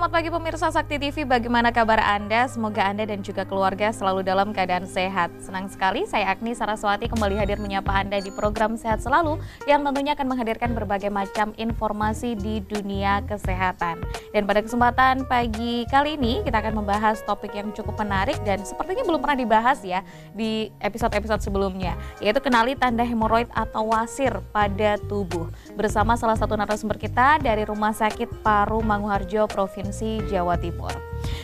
Selamat pagi pemirsa Sakti TV, bagaimana kabar Anda? Semoga Anda dan juga keluarga selalu dalam keadaan sehat. Senang sekali saya Agni Saraswati kembali hadir menyapa Anda di program Sehat Selalu yang tentunya akan menghadirkan berbagai macam informasi di dunia kesehatan. Dan pada kesempatan pagi kali ini kita akan membahas topik yang cukup menarik dan sepertinya belum pernah dibahas ya di episode-episode sebelumnya, yaitu kenali tanda hemoroid atau wasir pada tubuh. Bersama salah satu narasumber kita dari Rumah Sakit Paru Manguharjo, Provinsi Jawa Timur.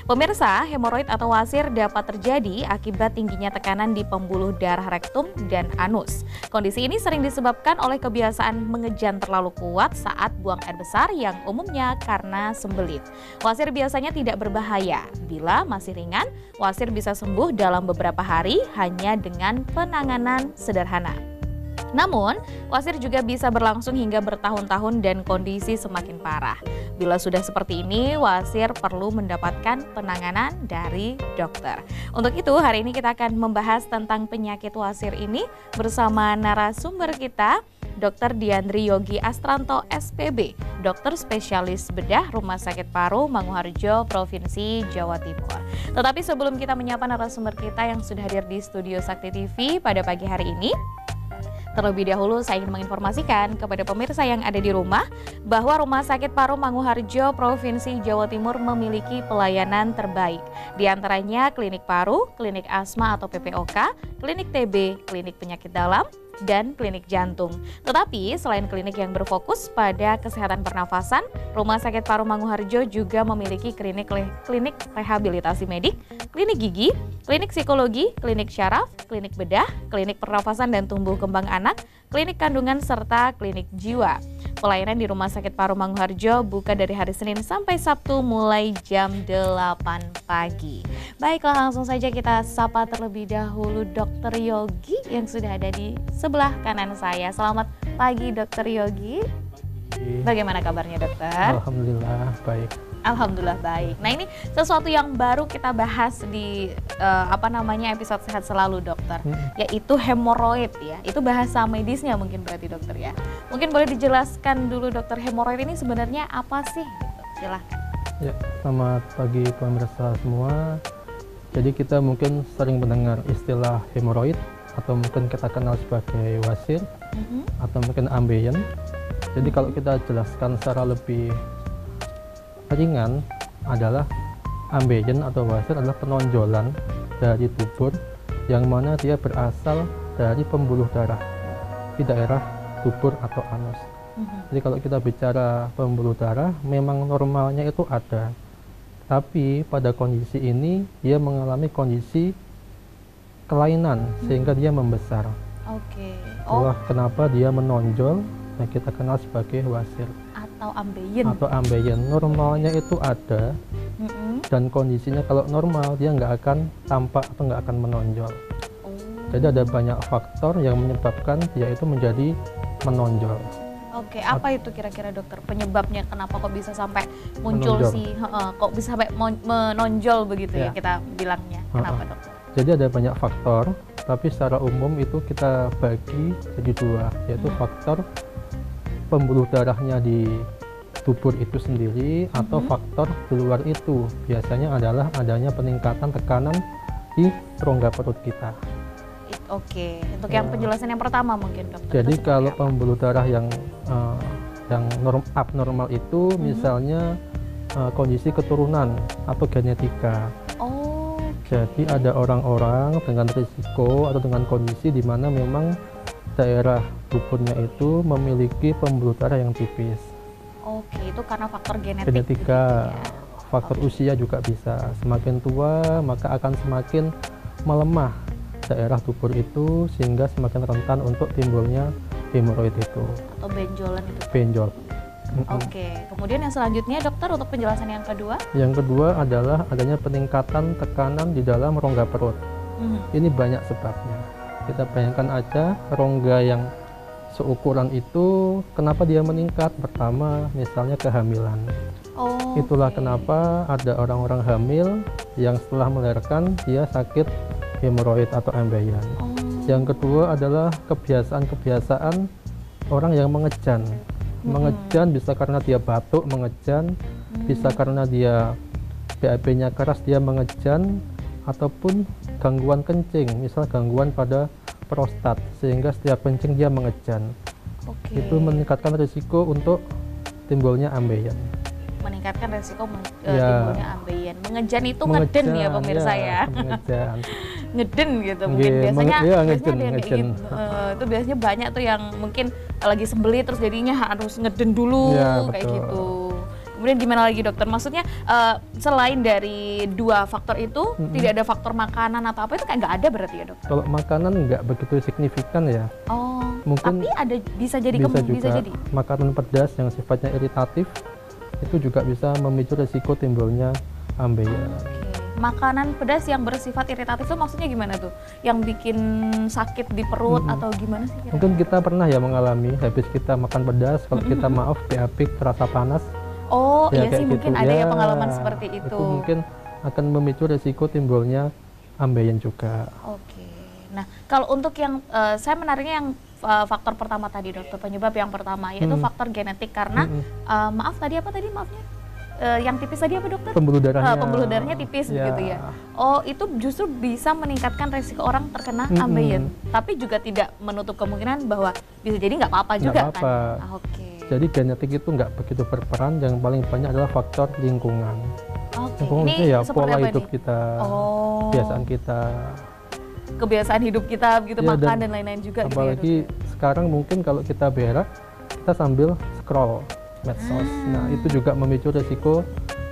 Pemirsa, hemoroid atau wasir dapat terjadi akibat tingginya tekanan di pembuluh darah rektum dan anus. Kondisi ini sering disebabkan oleh kebiasaan mengejan terlalu kuat saat buang air besar yang umumnya karena sembelit. Wasir biasanya tidak berbahaya. Bila masih ringan, wasir bisa sembuh dalam beberapa hari hanya dengan penanganan sederhana. Namun, wasir juga bisa berlangsung hingga bertahun-tahun dan kondisi semakin parah. Bila sudah seperti ini, wasir perlu mendapatkan penanganan dari dokter. Untuk itu, hari ini kita akan membahas tentang penyakit wasir ini bersama narasumber kita, Dr. Diandri Yogi Astranto, SPB, dokter spesialis bedah Rumah Sakit Paru Manguharjo, Provinsi Jawa Timur. Tetapi sebelum kita menyapa narasumber kita yang sudah hadir di studio Sakti TV pada pagi hari ini, terlebih dahulu saya ingin menginformasikan kepada pemirsa yang ada di rumah bahwa Rumah Sakit Paru Manguharjo, Provinsi Jawa Timur memiliki pelayanan terbaik. Di antaranya klinik paru, klinik asma atau PPOK, klinik TB, klinik penyakit dalam, dan klinik jantung. Tetapi selain klinik yang berfokus pada kesehatan pernafasan, Rumah Sakit Paru Manguharjo juga memiliki klinik rehabilitasi medik, klinik gigi, klinik psikologi, klinik syaraf, klinik bedah, klinik pernafasan dan tumbuh kembang anak, klinik kandungan serta klinik jiwa. Pelayanan di Rumah Sakit Paru Manguharjo buka dari hari Senin sampai Sabtu mulai jam 8 pagi. Baiklah, langsung saja kita sapa terlebih dahulu Dr. Yogi yang sudah ada di sebelah kanan saya. Selamat pagi Dr. Yogi. Bagaimana kabarnya dokter? Alhamdulillah baik. Alhamdulillah baik. Nah, ini sesuatu yang baru kita bahas di episode Sehat Selalu dokter, yaitu hemoroid ya. Itu bahasa medisnya mungkin berarti dokter ya. Mungkin boleh dijelaskan dulu dokter, hemoroid ini sebenarnya apa sih? Silahkan. Ya, selamat pagi pemirsa semua. Jadi kita mungkin sering mendengar istilah hemoroid atau mungkin kita kenal sebagai wasir atau mungkin ambeien. Jadi kalau kita jelaskan secara lebih ringan adalah ambeien atau wasir adalah penonjolan dari tubur yang mana dia berasal dari pembuluh darah di daerah tubur atau anus. Jadi kalau kita bicara pembuluh darah memang normalnya itu ada, tapi pada kondisi ini dia mengalami kondisi kelainan sehingga dia membesar. Oke. Itulah kenapa dia menonjol yang kita kenal sebagai wasir atau ambeien. Normalnya itu ada dan kondisinya kalau normal dia nggak akan tampak atau nggak akan menonjol. Jadi ada banyak faktor yang menyebabkan dia itu menjadi menonjol. Oke, apa itu kira-kira dokter penyebabnya, kenapa kok bisa sampai muncul kok bisa sampai menonjol begitu ya kita bilangnya, kenapa dokter? Jadi ada banyak faktor, tapi secara umum itu kita bagi jadi dua, yaitu faktor pembuluh darahnya di tubur itu sendiri atau faktor di luar itu. Biasanya adalah adanya peningkatan tekanan di rongga perut kita. Oke, untuk yang penjelasan yang pertama mungkin dokter. Jadi kalau pembuluh darah yang abnormal itu misalnya kondisi keturunan atau genetika. Jadi ada orang-orang dengan risiko atau dengan kondisi di mana memang daerah tuburnya itu memiliki pembuluh darah yang tipis. Oke, itu karena faktor genetika. Gitu ya. Faktor usia juga bisa. Semakin tua maka akan semakin melemah daerah tubur itu sehingga semakin rentan untuk timbulnya hemoroid itu. Atau benjolan itu. Benjol. Oke, kemudian yang selanjutnya dokter untuk penjelasan yang kedua? Yang kedua adalah adanya peningkatan tekanan di dalam rongga perut. Ini banyak sebabnya. Kita bayangkan aja rongga yang seukuran itu, kenapa dia meningkat? Pertama, misalnya kehamilan. Itulah kenapa ada orang-orang hamil yang setelah melahirkan dia sakit hemoroid atau ambeien. Yang kedua adalah kebiasaan-kebiasaan orang yang mengejan. Mengejan bisa karena dia batuk mengejan Bisa karena dia BAB-nya keras, dia mengejan, ataupun gangguan kencing, misal gangguan pada prostat sehingga setiap kencing dia mengejan. Itu meningkatkan risiko untuk timbulnya ambeien. Meningkatkan resiko timbulnya ambeien. Mengejan itu ngeden ya pemirsa ya. Mengejan. Ngeden gitu mungkin biasanya ngeden, ada yang kayak gitu. Itu biasanya banyak tuh yang mungkin lagi sembeli terus jadinya harus ngeden dulu kayak gitu. Kemudian gimana lagi dokter? Maksudnya selain dari dua faktor itu tidak ada faktor makanan atau apa itu kayak nggak ada berarti ya dok? Kalau makanan nggak begitu signifikan ya. Oh. Mungkin tapi ada bisa jadi bisa jadi makanan pedas yang sifatnya iritatif itu juga bisa memicu risiko timbulnya ambeien. Makanan pedas yang bersifat iritatif itu maksudnya gimana tuh? Yang bikin sakit di perut atau gimana sih? Mungkin kita pernah ya mengalami habis kita makan pedas, kalau kita maaf BAB terasa panas. Oh iya sih gitu. mungkin ada ya pengalaman seperti itu. Itu mungkin akan memicu risiko timbulnya ambeien juga. Oke. Nah kalau untuk yang saya menariknya yang faktor pertama tadi dokter, penyebab yang pertama yaitu faktor genetik karena maaf tadi apa tadi maafnya? Yang tipis tadi apa dokter? Pembuluh darahnya. Pembuluh darahnya tipis begitu ya. Oh itu justru bisa meningkatkan resiko orang terkena ambeien. Tapi juga tidak menutup kemungkinan bahwa bisa jadi nggak apa-apa juga kan? Oke. Jadi genetik itu nggak begitu berperan, yang paling banyak adalah faktor lingkungan. Lingkungan ini itu ya pola hidup kita, kebiasaan kita. Kebiasaan hidup kita begitu, makan dan lain-lain juga. Apalagi gitu ya, sekarang mungkin kalau kita berak, kita sambil scroll medsos. Nah itu juga memicu risiko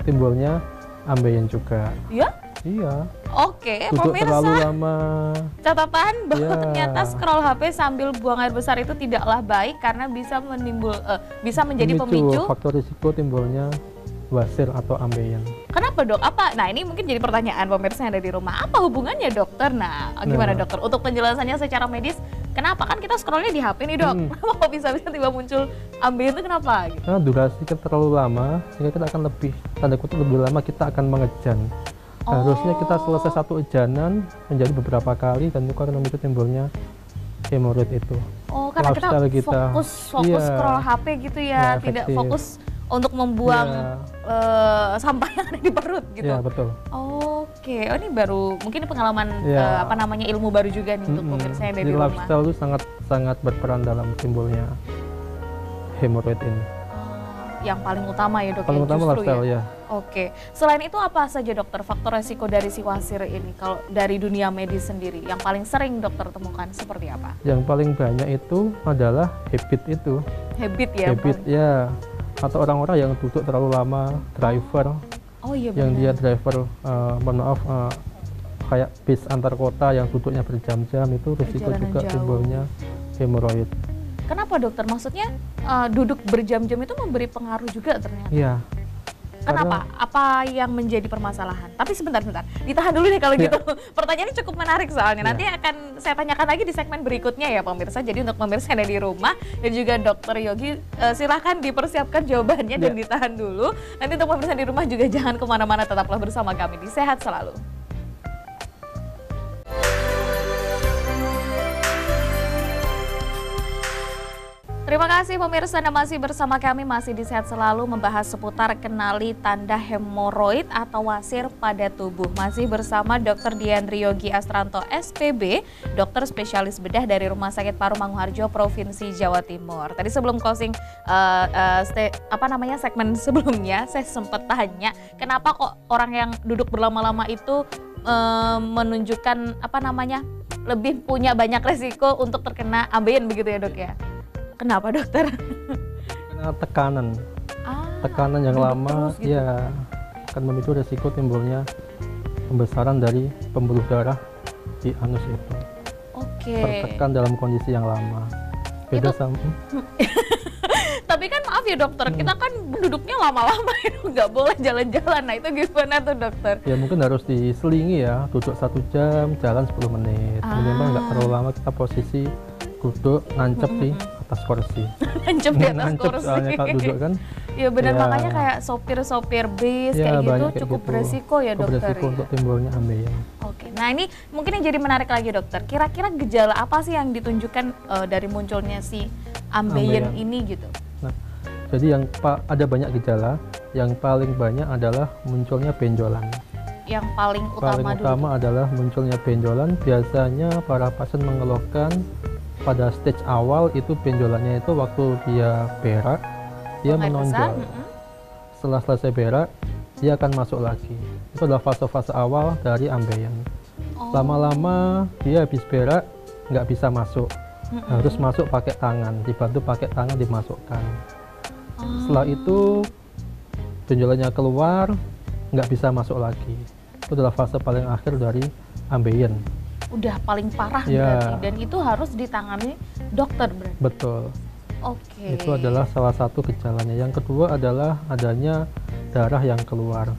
timbulnya ambeien juga. Iya? Iya. Oke, duduk pemirsa. terlalu lama. Catatan bahwa ternyata scroll HP sambil buang air besar itu tidaklah baik karena bisa bisa menjadi pemicu faktor risiko timbulnya wasir atau ambeien. Kenapa dok? Apa? Nah ini mungkin jadi pertanyaan pemirsa yang ada di rumah. Apa hubungannya dokter? Nah gimana dokter? Untuk penjelasannya secara medis, kenapa kan kita scrollnya di HP nih dok? Kenapa bisa-bisa tiba muncul ambeien itu kenapa? Gitu? Karena durasi kita terlalu lama, sehingga kita akan lebih, tanda kutip lebih lama kita akan mengejan. Harusnya kita selesai satu ejanan menjadi beberapa kali dan itu akan memicu timbulnya hemoroid itu. Oh karena kita fokus scroll HP gitu ya, tidak fokus untuk membuang sampah yang ada di perut gitu. Iya betul. Oke, ini baru mungkin pengalaman ilmu baru juga nih untuk pemirsa yang dari rumah. Lifestyle itu sangat berperan dalam timbulnya hemoroid ini. Yang paling utama ya dok. Paling utama lifestyle ya. Oke, selain itu apa saja dokter faktor resiko dari si wasir ini kalau dari dunia medis sendiri yang paling sering dokter temukan seperti apa? Yang paling banyak itu adalah habit itu. Habit ya? Habit ya, atau orang-orang yang duduk terlalu lama, driver. Oh iya yang benar. dia driver, kayak bis antar kota yang duduknya berjam-jam itu risiko juga timbulnya hemoroid. Kenapa dokter? Maksudnya duduk berjam-jam itu memberi pengaruh juga ternyata? Iya. Kenapa? Apa yang menjadi permasalahan? Tapi sebentar, ditahan dulu deh kalau gitu. Pertanyaannya cukup menarik soalnya. Nanti akan saya tanyakan lagi di segmen berikutnya ya pemirsa. Jadi untuk pemirsa yang ada di rumah dan juga Dokter Yogi, silahkan dipersiapkan jawabannya dan ditahan dulu. Nanti untuk pemirsa di rumah juga jangan kemana-mana, tetaplah bersama kami di Sehat Selalu. Terima kasih pemirsa, Anda masih bersama kami, masih di Sehat Selalu membahas seputar kenali tanda hemoroid atau wasir pada tubuh. Masih bersama Dr. Diandri Yogi Astranto SPB, dokter spesialis bedah dari Rumah Sakit Paru Manguharjo, Provinsi Jawa Timur. Tadi sebelum closing segmen sebelumnya, saya sempat tanya kenapa kok orang yang duduk berlama-lama itu menunjukkan lebih punya banyak resiko untuk terkena ambeien begitu ya dok ya? Kenapa dokter? Karena tekanan yang lama gitu. Ya akan memicu resiko timbulnya pembesaran dari pembuluh darah di anus itu. Tertekan dalam kondisi yang lama. Beda sama. Tapi kan maaf ya dokter, kita kan duduknya lama-lama itu nggak boleh jalan-jalan. Nah itu gimana tuh dokter? Ya mungkin harus diselingi ya, duduk 1 jam, jalan 10 menit. Minimal nggak terlalu lama kita posisi duduk nancep di atas kursi. Nancep di atas kursi. Soalnya kalau duduk kan. Ya benar, makanya kayak sopir-sopir bis kayak gitu cukup beresiko ya dokter. Beresiko untuk timbulnya ambeien. Oke, nah ini mungkin yang jadi menarik lagi dokter. Kira-kira gejala apa sih yang ditunjukkan dari munculnya si ambeien ini gitu? Nah, jadi ada banyak gejala. yang paling banyak adalah munculnya benjolan. Yang paling Paling utama dulu. utama adalah munculnya benjolan. Biasanya para pasien mengeluhkan pada stage awal itu benjolannya itu waktu dia berak, dia Buang air besar, menonjol. Setelah selesai berak, dia akan masuk lagi. Itu adalah fase-fase awal dari ambeien. Oh. Lama-lama dia habis berak nggak bisa masuk, harus masuk pakai tangan, dibantu pakai tangan dimasukkan. Setelah itu benjolannya keluar, nggak bisa masuk lagi. Itu adalah fase paling akhir dari ambeien. Udah paling parah Ya. berarti, dan itu harus ditangani dokter berarti. Betul. Oke. Itu adalah salah satu gejalanya. Yang kedua adalah adanya darah yang keluar.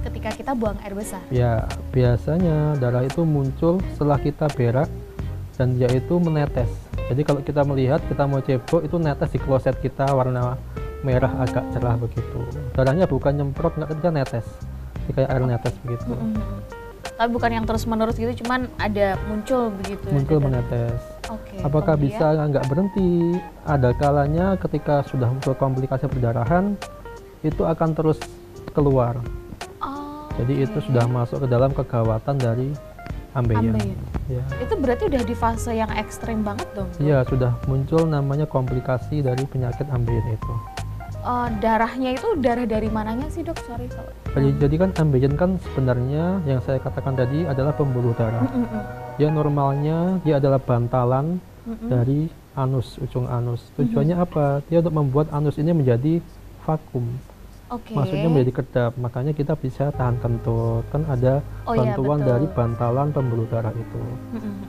ketika kita buang air besar. Ya, biasanya darah itu muncul setelah kita berak dan dia itu menetes. Jadi kalau kita melihat, kita mau cebok, itu netes di kloset kita warna merah agak cerah begitu. Darahnya bukan nyemprot, nggak, dia netes. Jadi kayak air netes begitu. Tapi bukan yang terus-menerus gitu, cuman ada muncul begitu. Muncul ada. menetes. Oke. Apakah kemudian? bisa nggak berhenti? Ada kalanya ketika sudah muncul komplikasi perdarahan, itu akan terus keluar. Oh, Jadi itu sudah masuk ke dalam kegawatan dari ambeien. ambeien. Ya. Itu berarti udah di fase yang ekstrim banget dong. Dok? Iya, sudah muncul namanya komplikasi dari penyakit ambeien itu. Darahnya itu darah dari mananya sih dok? Sorry kalau. Jadi kan ambeien kan sebenarnya yang saya katakan tadi adalah pembuluh darah. Ya normalnya dia adalah bantalan dari anus, ujung anus. Tujuannya apa? Dia untuk membuat anus ini menjadi vakum. Oke. Maksudnya menjadi kedap. Makanya kita bisa tahan kentut. Kan ada Oh iya, bantuan betul. dari bantalan pembuluh darah itu.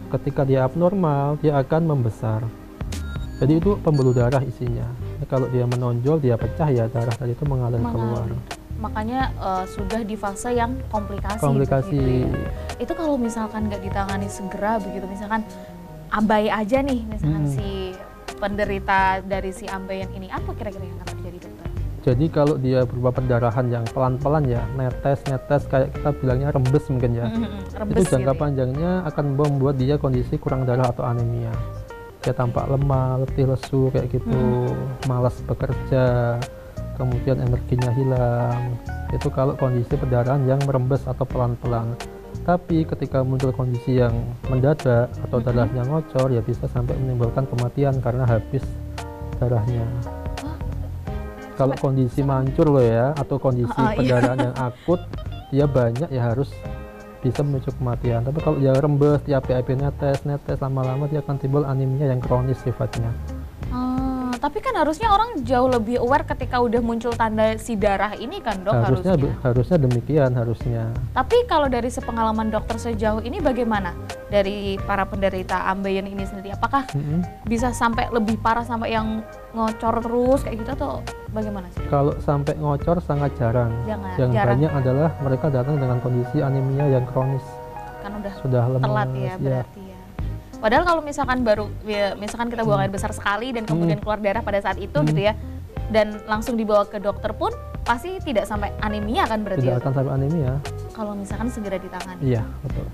Ketika dia abnormal, dia akan membesar. Jadi itu pembuluh darah isinya. Kalau dia menonjol, dia pecah, ya darah tadi itu mengalir keluar. Makanya sudah di fase yang komplikasi. Komplikasi. begitu ya. Itu kalau misalkan nggak ditangani segera begitu, misalkan abai aja nih, misalkan si penderita dari si ambeien ini, apa kira-kira yang akan terjadi dokter? Jadi kalau dia berupa pendarahan yang pelan-pelan ya, netes kayak kita bilangnya rembes mungkin ya. Rembes Itu jangka gitu ya? panjangnya akan membuat dia kondisi kurang darah atau anemia. Dia tampak lemah, letih, lesu kayak gitu, malas bekerja, kemudian energinya hilang. Itu kalau kondisi perdarahan yang merembes atau pelan-pelan. Tapi ketika muncul kondisi yang mendadak atau darahnya ngocor, ya bisa sampai menimbulkan kematian karena habis darahnya. Kalau kondisi mancur loh ya, atau kondisi perdarahan yang akut, dia banyak ya harus bisa memicu kematian. Tapi kalau dia rembes, dia PAP netes, lama-lama dia akan timbul anemia yang kronis sifatnya. Tapi kan harusnya orang jauh lebih aware ketika udah muncul tanda si darah ini kan dok, Harusnya demikian harusnya. Tapi kalau dari sepengalaman dokter sejauh ini bagaimana dari para penderita ambeien ini sendiri? Apakah bisa sampai lebih parah sampai yang ngocor terus kayak gitu atau bagaimana sih? Kalau sampai ngocor sangat jarang. Yang jarang. banyak adalah mereka datang dengan kondisi anemia yang kronis. Kan Sudah lemas. telat ya berarti ya. Padahal kalau misalkan misalkan kita buang air besar sekali dan kemudian keluar darah pada saat itu gitu ya, dan langsung dibawa ke dokter pun pasti tidak sampai anemia kan berarti Tidak ya? akan sampai anemia. Kalau misalkan segera ditangani. Iya, betul.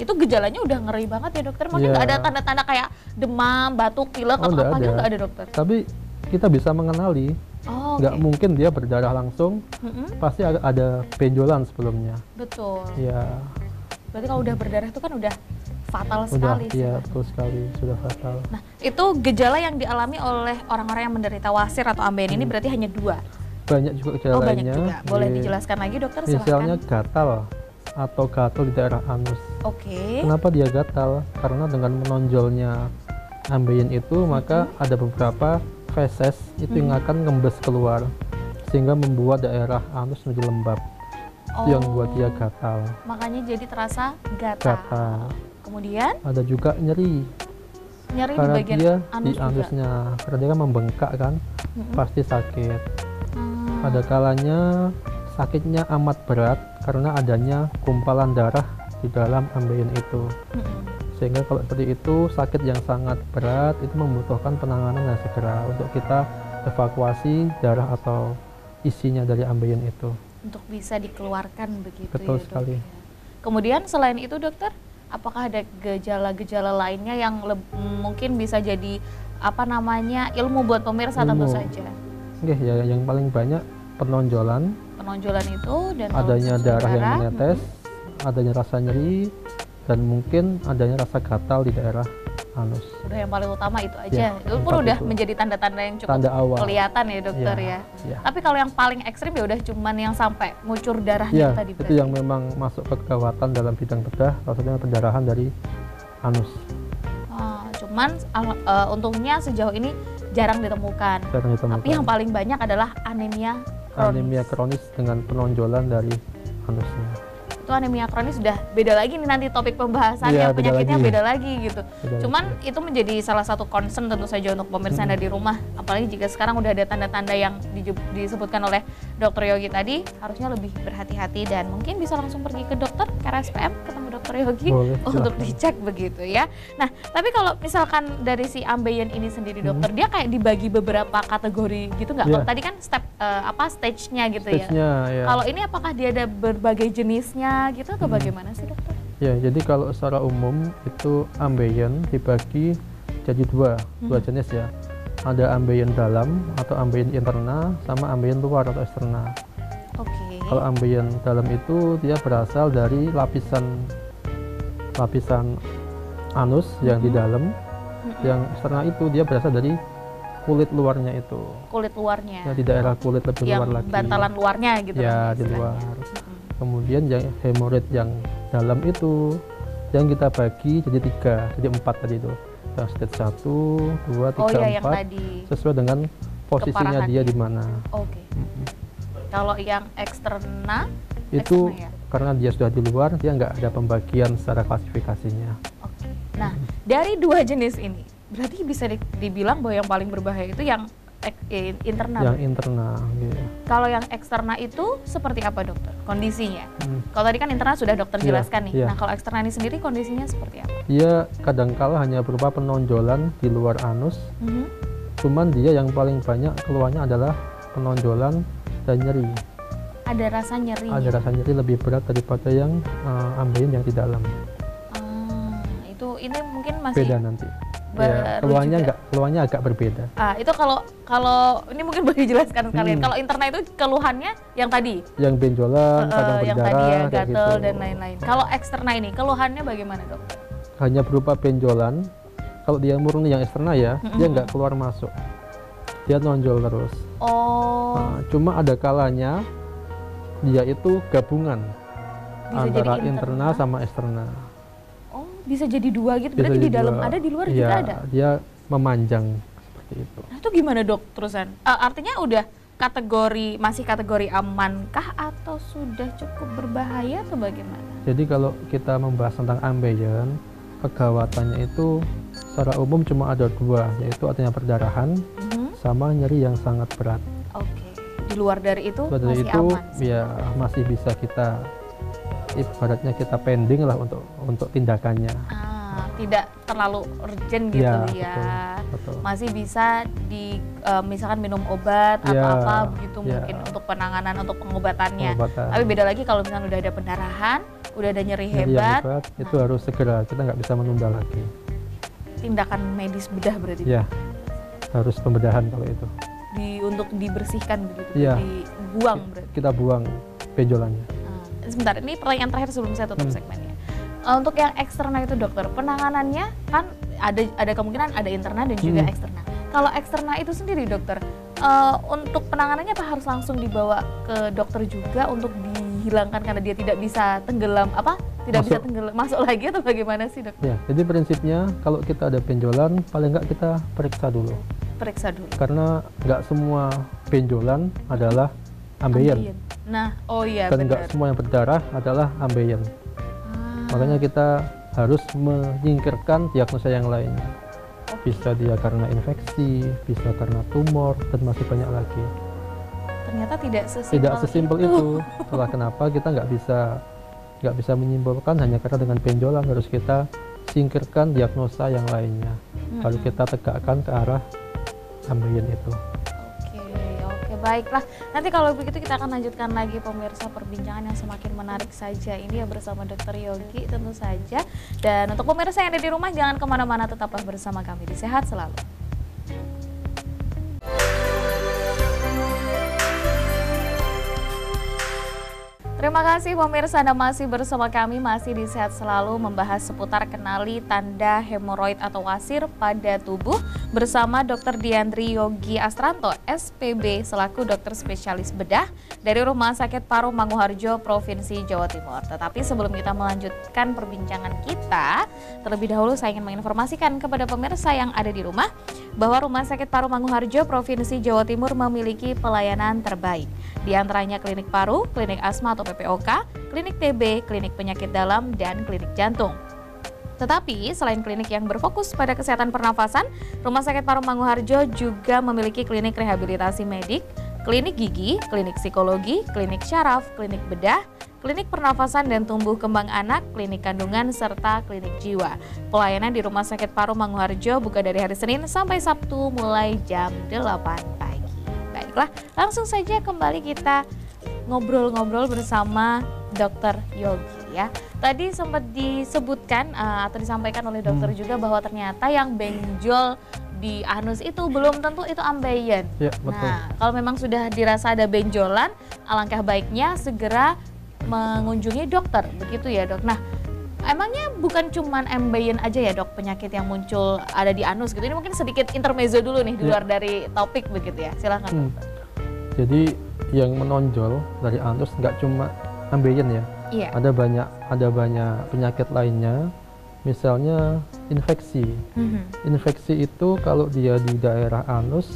Itu gejalanya udah ngeri banget ya dokter. Maksudnya nggak ada tanda-tanda kayak demam, batuk, pilek atau apa gitu, nggak ada dokter. Tapi kita bisa mengenali. Nggak mungkin dia berdarah langsung, pasti ada benjolan sebelumnya. Betul. Iya. Berarti kalau udah berdarah itu kan udah fatal sekali sih. Iya, betul sekali, sudah fatal. Nah, itu gejala yang dialami oleh orang-orang yang menderita wasir atau ambeien ini berarti hanya 2. Banyak juga gejalanya. Banyak juga. Boleh dijelaskan lagi dokter, silakan. Misalnya gatal atau gatal di daerah anus. Oke. Kenapa dia gatal? Karena dengan menonjolnya ambeien itu, maka ada beberapa feses itu yang akan ngembes keluar, sehingga membuat daerah anus menjadi lembab. Itu yang buat dia gatal. Makanya jadi terasa gatal. Kemudian ada juga nyeri di karena bagian dia anus di anusnya, karena dia kan membengkak kan, pasti sakit. Ada kalanya sakitnya amat berat karena adanya gumpalan darah di dalam ambeien itu. Sehingga kalau seperti itu, sakit yang sangat berat itu membutuhkan penanganan yang segera untuk kita evakuasi darah atau isinya dari ambeien itu. Untuk bisa dikeluarkan begitu. Betul ya, sekali. Dok. Kemudian selain itu dokter, apakah ada gejala-gejala lainnya yang mungkin bisa jadi ilmu buat pemirsa tentu saja? Oke, ya yang paling banyak penonjolan. Penonjolan itu dan adanya darah yang darah. menetes, adanya rasa nyeri, dan mungkin adanya rasa gatal di daerah anus. Udah yang paling utama itu aja. Ya, Itu pun udah itu. menjadi tanda-tanda yang cukup Tanda awal. kelihatan ya dokter Ya, ya. ya. Tapi kalau yang paling ekstrim ya udah cuman yang sampai ngucur darahnya Ya, tadi itu berarti. yang memang masuk ke kegawatan dalam bidang bedah, salah satunya pendarahan dari anus. Cuman untungnya sejauh ini jarang ditemukan. Jarang ditemukan. Tapi yang paling banyak adalah anemia kronis. Anemia kronis dengan penonjolan dari anusnya. Itu anemia kronis sudah beda lagi nih nanti topik pembahasannya, Iya, beda penyakitnya lagi. beda lagi gitu. Beda Cuman lagi. itu menjadi salah satu concern tentu saja untuk pemirsa yang ada di rumah, apalagi jika sekarang udah ada tanda-tanda yang disebutkan oleh Dokter Yogi tadi, harusnya lebih berhati-hati dan mungkin bisa langsung pergi ke dokter, ke RSPM, ketemu Dokter Yogi Boleh, untuk silahkan. dicek begitu ya. Nah, tapi kalau misalkan dari si ambeien ini sendiri dokter, dia kayak dibagi beberapa kategori gitu nggak? Iya. Kalau tadi kan stage-nya gitu ya. Stage-nya, ya. Kalau ini apakah dia ada berbagai jenisnya gitu atau bagaimana sih dokter? Ya, jadi kalau secara umum itu ambeien dibagi jadi dua jenis ya. Ada ambeien dalam atau ambeien interna sama ambeien luar atau eksterna. Oke. Kalau ambeien dalam itu dia berasal dari lapisan anus yang di dalam. Yang eksterna itu dia berasal dari kulit luarnya itu. Kulit luarnya. Ya, di daerah kulit lebih yang luar lagi. bantalan luarnya gitu Ya, kan di istilahnya. luar. Kemudian yang hemoroid yang dalam itu yang kita bagi jadi 3, jadi 4 tadi itu. Yang stage 1, 2, 3, Oh iya, yang 4 tadi. sesuai dengan posisinya dia Keparahannya. di mana. Oke. Kalau yang eksterna Itu eksterna ya? karena dia sudah di luar, dia nggak ada pembagian secara klasifikasinya. Oke. Nah, dari dua jenis ini, berarti bisa dibilang bahwa yang paling berbahaya itu yang internal. Yang interna. Gitu. Kalau yang eksterna itu seperti apa dokter kondisinya? Kalau tadi kan internal sudah dokter Iya, jelaskan nih. iya. Nah, kalau eksterna ini sendiri kondisinya seperti apa? Dia kadangkala hanya berupa penonjolan di luar anus, cuman dia yang paling banyak keluarnya adalah penonjolan dan nyeri. Ada rasa nyeri. Ada rasa nyeri lebih berat daripada yang ambeien yang di dalam. Itu ini mungkin masih Beda nanti. baru Ya, keluarnya juga. keluarnya agak berbeda. Itu kalau ini mungkin boleh dijelaskan sekalian. Kalau interna itu keluhannya yang tadi, Yang benjolan, kadang yang berdarah, tadi ya kayak gatel gitu. dan lain-lain. Kalau eksterna ini keluhannya bagaimana dokter? Hanya berupa benjolan. Kalau dia murni yang eksterna ya, dia nggak keluar masuk. Dia nonjol terus. Oh, Nah, cuma ada kalanya dia itu gabungan Bisa antara jadi interna sama eksterna. oh bisa jadi dua gitu. Bisa Berarti di jadi dalam dua. ada, di luar Iya, juga ada. dia memanjang seperti itu. Nah, itu gimana dok terusan? Artinya udah masih kategori amankah atau sudah cukup berbahaya atau bagaimana? Jadi kalau kita membahas tentang ambeien, kegawatannya itu secara umum cuma ada dua, yaitu adanya perdarahan sama nyeri yang sangat berat. Oke. Di luar dari itu Dari masih itu aman. ya masih bisa kita ibaratnya kita pending lah untuk tindakannya. Tidak terlalu urgent gitu Ya, ya. betul. Masih bisa misalkan minum obat atau Ya, apa begitu ya. mungkin untuk penanganan, untuk pengobatannya. Pengobatan. Tapi beda lagi kalau misalnya udah ada pendarahan, udah ada nyeri Nyeri yang hebat, hebat, itu harus segera, kita nggak bisa menunda lagi. tindakan medis bedah berarti Ya, harus pembedahan kalau itu. untuk dibersihkan begitu, Iya. dibuang berarti. Kita buang benjolannya. Sebentar, ini pertanyaan terakhir sebelum saya tutup segmennya. Untuk yang eksterna itu dokter, penanganannya kan ada kemungkinan ada interna dan juga eksterna. Kalau eksterna itu sendiri dokter, untuk penanganannya apa harus langsung dibawa ke dokter juga untuk dihilangkan karena dia tidak bisa tenggelam bisa tenggelam masuk lagi atau bagaimana sih dokter? Ya, jadi prinsipnya kalau kita ada benjolan, paling nggak kita periksa dulu. Periksa dulu. Karena nggak semua benjolan adalah ambeien. Nah, oh iya Dan benar. nggak semua yang berdarah adalah ambeien. Makanya kita harus menyingkirkan diagnosa yang lainnya. Bisa dia karena infeksi, bisa karena tumor, dan masih banyak lagi. Ternyata tidak Sesimpel itu. Itulah kenapa kita nggak bisa menyimpulkan hanya karena dengan benjolan, harus kita singkirkan diagnosa yang lainnya. Lalu kita tegakkan ke arah ambeien itu. Oke, baiklah. Nanti kalau begitu kita akan lanjutkan lagi pemirsa perbincangan yang semakin menarik saja ini ya bersama Dokter Yogi tentu saja. Dan untuk pemirsa yang ada di rumah jangan kemana-mana, tetaplah bersama kami di Sehat Selalu. Terima kasih pemirsa, Anda masih bersama kami, masih di Sehat Selalu membahas seputar kenali tanda hemoroid atau wasir pada tubuh bersama Dr. Diandri Yogi Astranto, SPB, selaku dokter spesialis bedah dari Rumah Sakit Paru Manguharjo, Provinsi Jawa Timur. Tetapi sebelum kita melanjutkan perbincangan kita, terlebih dahulu saya ingin menginformasikan kepada pemirsa yang ada di rumah bahwa Rumah Sakit Paru Manguharjo, Provinsi Jawa Timur memiliki pelayanan terbaik. Di antaranya klinik paru, klinik asma atau PPOK, klinik TB, klinik penyakit dalam, dan klinik jantung. Tetapi selain klinik yang berfokus pada kesehatan pernafasan, Rumah Sakit Paru Manguharjo juga memiliki klinik rehabilitasi medik, klinik gigi, klinik psikologi, klinik syaraf, klinik bedah, klinik pernafasan dan tumbuh kembang anak, klinik kandungan, serta klinik jiwa. Pelayanan di Rumah Sakit Paru Manguharjo buka dari hari Senin sampai Sabtu mulai jam 8 pagi. Baiklah, langsung saja kembali kita ngobrol-ngobrol bersama Dr. Yogi ya. Tadi sempat disebutkan atau disampaikan oleh dokter juga bahwa ternyata yang benjol di anus itu belum tentu itu ambeien. Ya, betul. Nah, kalau memang sudah dirasa ada benjolan, alangkah baiknya segera mengunjungi dokter, begitu ya dok. Nah, emangnya bukan cuman ambeien aja ya dok penyakit yang muncul ada di anus gitu? Ini mungkin sedikit intermezzo dulu nih di luar dari topik begitu ya, silakan dokter. Jadi yang menonjol dari anus nggak cuma ambeien ya, Iya. ada banyak penyakit lainnya, misalnya infeksi. Infeksi itu kalau dia di daerah anus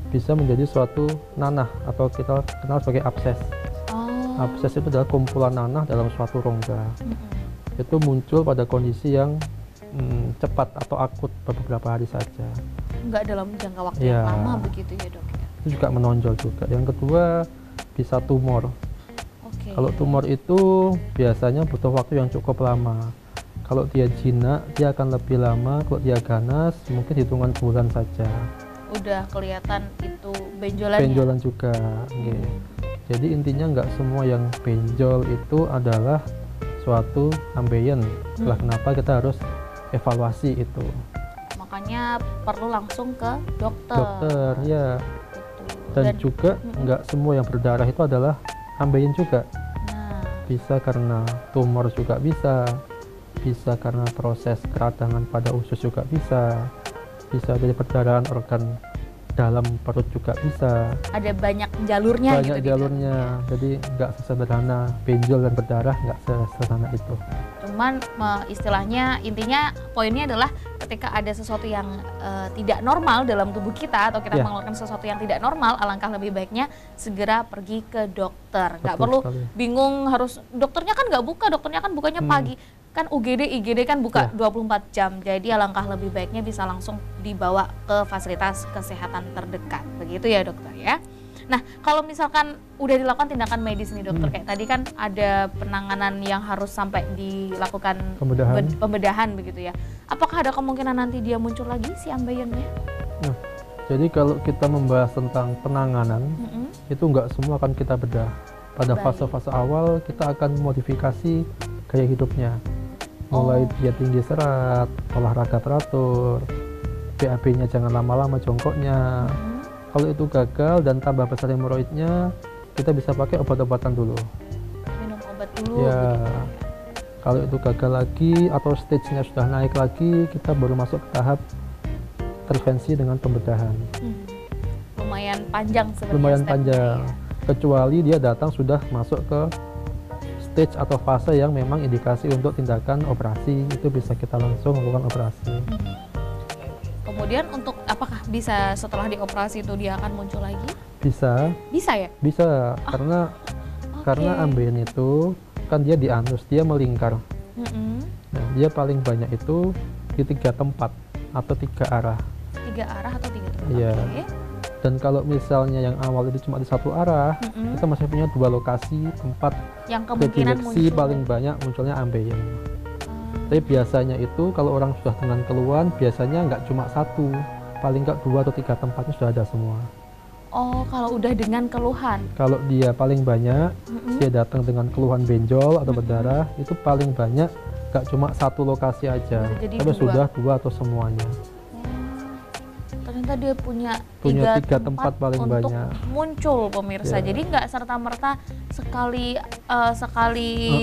bisa menjadi suatu nanah atau kita kenal sebagai abses. Abses itu adalah kumpulan nanah dalam suatu rongga. Itu muncul pada kondisi yang cepat atau akut beberapa hari saja. Nggak dalam jangka waktu yang lama begitu ya dok ya? Itu juga menonjol juga. Yang kedua bisa tumor. Oke. Kalau tumor itu biasanya butuh waktu yang cukup lama. Kalau dia jinak dia akan lebih lama, kalau dia ganas mungkin hitungan bulan saja. Udah kelihatan itu benjolannya? Benjolan juga. Jadi intinya nggak semua yang benjol itu adalah suatu ambeien. Itulah kenapa kita harus evaluasi itu. Makanya perlu langsung ke dokter. Dokter ya. Gitu. Dan juga nggak semua yang berdarah itu adalah ambeien juga. Nah, Bisa karena tumor juga bisa karena proses keradangan pada usus juga bisa dari perdarahan organ dalam perut juga bisa. ada banyak jalurnya Banyak gitu. jalurnya, jadi nggak sesederhana benjol dan berdarah, nggak sesederhana itu. Cuman istilahnya intinya poinnya adalah ketika ada sesuatu yang tidak normal dalam tubuh kita atau kita mengeluarkan sesuatu yang tidak normal, alangkah lebih baiknya segera pergi ke dokter. Nggak perlu sekali. bingung harus dokternya kan nggak buka, dokternya kan bukanya pagi. Kan UGD, IGD kan buka 24 jam. Jadi alangkah lebih baiknya bisa langsung dibawa ke fasilitas kesehatan terdekat. Begitu ya dokter ya. Nah, kalau misalkan udah dilakukan tindakan medis nih dokter, kayak tadi kan ada penanganan yang harus sampai dilakukan pembedahan begitu ya. Apakah ada kemungkinan nanti dia muncul lagi si ambeiennya? Nah, jadi kalau kita membahas tentang penanganan, itu nggak semua akan kita bedah. Pada fase-fase awal kita akan modifikasi gaya hidupnya. Mulai dia tinggi serat, olahraga teratur, BAB-nya jangan lama-lama jongkoknya. Kalau itu gagal dan tambah besar hemoroidnya, kita bisa pakai obat-obatan dulu. Minum obat dulu. Ya. Kalau itu gagal lagi atau stage-nya sudah naik lagi, kita baru masuk ke tahap intervensi dengan pembedahan. Lumayan panjang sebenarnya. Lumayan panjang. Kecuali dia datang sudah masuk ke stage atau fase yang memang indikasi untuk tindakan operasi, itu bisa kita langsung melakukan operasi. Kemudian untuk apakah bisa setelah dioperasi itu dia akan muncul lagi? Bisa. Bisa ya? Bisa, karena ambeien itu kan dia di anus, dia melingkar. Nah, dia paling banyak itu di 3 tempat atau 3 arah. 3 arah atau 3 tempat? Iya. Okay. Dan kalau misalnya yang awal itu cuma di 1 arah, kita masih punya 2 lokasi tempat yang kemungkinan predileksi muncul paling banyak munculnya ambeien. Tapi biasanya itu kalau orang sudah dengan keluhan, biasanya nggak cuma 1, paling nggak 2 atau 3 tempatnya sudah ada semua. Oh, kalau udah dengan keluhan? Kalau dia paling banyak, dia datang dengan keluhan benjol atau berdarah, itu paling banyak nggak cuma 1 lokasi aja, tapi sudah 2 atau semuanya. Ternyata ternyata dia punya tiga tempat paling untuk banyak muncul pemirsa. Ya. Jadi nggak serta-merta sekali